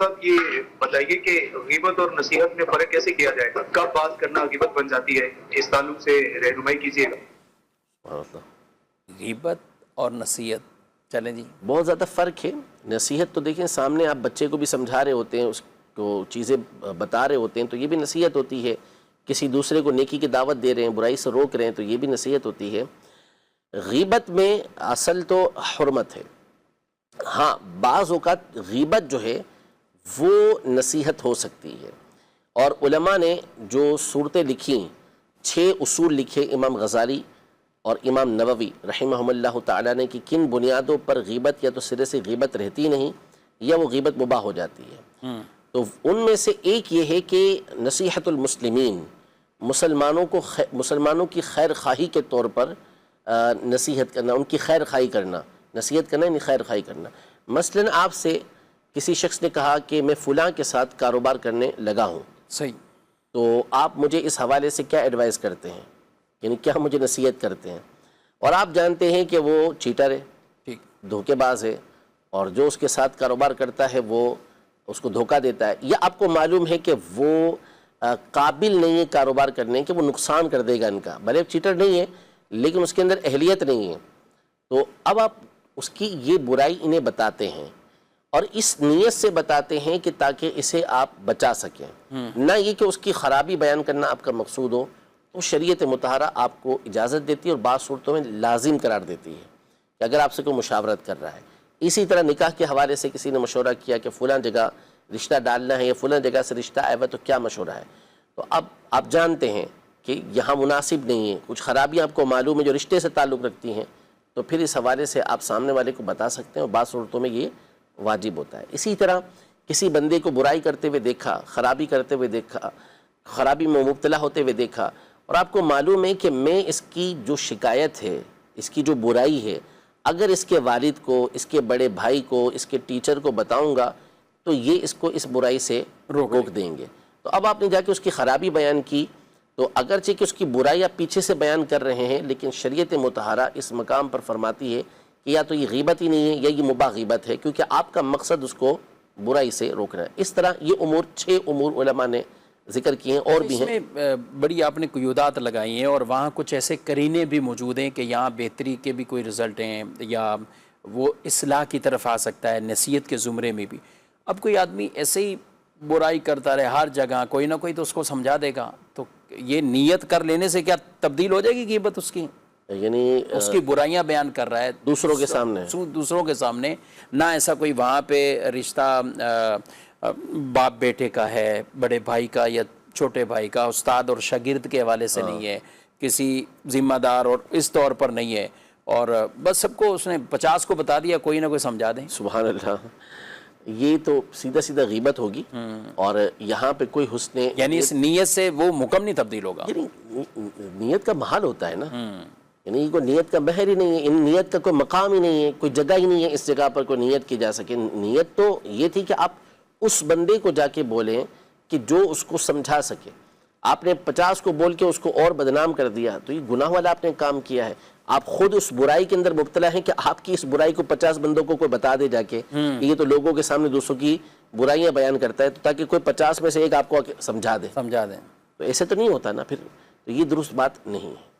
साहब ये बताइए कि गीबत और नसीहत में फर्क कैसे किया जाएगा, कब बात करना गीबत बन जाती है, इस ताल्लुक से रहनुमाई कीजिएगा। गीबत और नसीहत, चलें जी। बहुत ज़्यादा फ़र्क है। नसीहत तो देखें, सामने आप बच्चे को भी समझा रहे होते हैं, उसको चीज़ें बता रहे होते हैं, तो ये भी नसीहत होती है। किसी दूसरे को नेकी की दावत दे रहे हैं, बुराई से रोक रहे हैं, तो ये भी नसीहत होती है। गीबत में असल तो हुर्मत है। हाँ, बाज़ औक़ात गीबत जो है वो नसीहत हो सकती है। और उलमा ने जो सूरतें लिखी, 6 उसूल लिखे इमाम गज़ाली और इमाम नववी रहमहुमुल्लाह ताला ने कि किन बुनियादों पर गीबत या तो सिरे से गीबत रहती नहीं या वो गीबत मुबाह हो जाती है। तो उनमें से एक ये है कि नसीहतुल मुस्लिमीन, मुसलमानों की खैर खाही के तौर पर नसीहत करना, उनकी खैर खाही करना, नसीहत करना यानी खैर खाही करना। मसलन आपसे किसी शख्स ने कहा कि मैं फ़लाँ के साथ कारोबार करने लगा हूँ, सही, तो आप मुझे इस हवाले से क्या एडवाइस करते हैं, यानी क्या मुझे नसीहत करते हैं। और आप जानते हैं कि वो चीटर है, ठीक, धोखेबाज है, और जो उसके साथ कारोबार करता है वो उसको धोखा देता है, या आपको मालूम है कि वो काबिल नहीं है कारोबार करने के, वो नुकसान कर देगा इनका, भले चीटर नहीं है लेकिन उसके अंदर अहलियत नहीं है। तो अब आप उसकी ये बुराई इन्हें बताते हैं और इस नीयत से बताते हैं कि ताकि इसे आप बचा सकें, ना ये कि उसकी ख़राबी बयान करना आपका मकसूद हो। तो शरीयत मुतहरा आपको इजाज़त देती है और बाज़ सूरतों में लाजिम करार देती है कि अगर आपसे कोई मुशावरत कर रहा है। इसी तरह निकाह के हवाले से किसी ने मशवरा किया कि फ़लाँ जगह रिश्ता डालना है या फ़लाँ जगह से रिश्ता आया हुआ, तो क्या मशवरा है। तो अब आप जानते हैं कि यहाँ मुनासिब नहीं है, कुछ ख़राबियाँ आपको मालूम है जो रिश्ते से ताल्लुक़ रखती हैं, तो फिर इस हवाले से आप सामने वाले को बता सकते हैं और बाज़ सूरतों में ये वाजिब होता है। इसी तरह किसी बंदे को बुराई करते हुए देखा, ख़राबी करते हुए देखा, ख़राबी में मुब्तला होते हुए देखा, और आपको मालूम है कि मैं इसकी जो शिकायत है, इसकी जो बुराई है, अगर इसके वालिद को, इसके बड़े भाई को, इसके टीचर को बताऊंगा तो ये इसको इस बुराई से रोक देंगे। तो अब आपने जाके उसकी ख़राबी बयान की, तो अगरचे कि उसकी बुराई आप पीछे से बयान कर रहे हैं, लेकिन शरीयत मुतहरा इस मकाम पर फरमाती है कि या तो ये गीबत ही नहीं है या ये मुबाह गीबत है, क्योंकि आपका मकसद उसको बुराई से रोकना है। इस तरह ये उमूर 6 उमूर उलमा ने जिक्र किए हैं, और भी हैं। बड़ी आपने कुयूदात लगाई हैं और वहाँ कुछ ऐसे करीने भी मौजूद हैं कि यहाँ बेहतरी के भी कोई रिज़ल्ट हैं या वो इस्लाह की तरफ आ सकता है, नसीहत के ज़ुमरे में भी। अब कोई आदमी ऐसे ही बुराई करता रहे हर जगह, कोई ना कोई तो उसको समझा देगा, तो ये नीयत कर लेने से क्या तब्दील हो जाएगी गीबत उसकी? यानी उसकी बुराइयां बयान कर रहा है दूसरों के सामने ना ऐसा कोई वहाँ पे रिश्ता बाप बेटे का है, बड़े भाई का या छोटे भाई का, उस्ताद और शागिर्द के हवाले से नहीं है, किसी ज़िम्मेदार और इस तौर पर नहीं है, और बस सबको उसने 50 को बता दिया, कोई ना कोई समझा दें। सुभान अल्लाह, ये तो सीधा सीधा गीबत होगी। और यहाँ पे कोई हुस्न, यानी इस नीयत से वो मुकम नहीं तब्दील होगा। नीयत का महल होता है ना, यानी कोई नीयत का बहर ही नहीं है, इन नीयत का कोई मकाम ही नहीं है, कोई जगह ही नहीं है इस जगह पर कोई नीयत की जा सके। नीयत तो ये थी कि आप उस बंदे को जाके बोलें कि जो उसको समझा सके। आपने 50 को बोल के उसको और बदनाम कर दिया, तो ये गुनाह वाला आपने काम किया है। आप खुद उस बुराई के अंदर मुब्तला हैं कि आपकी इस बुराई को 50 बंदों को कोई बता दे जाके कि ये तो लोगों के सामने दूसरों की बुराइयां बयान करता है, तो ताकि कोई 50 में से एक आपको समझा दे। तो ऐसे तो नहीं होता ना, फिर तो ये दुरुस्त बात नहीं है।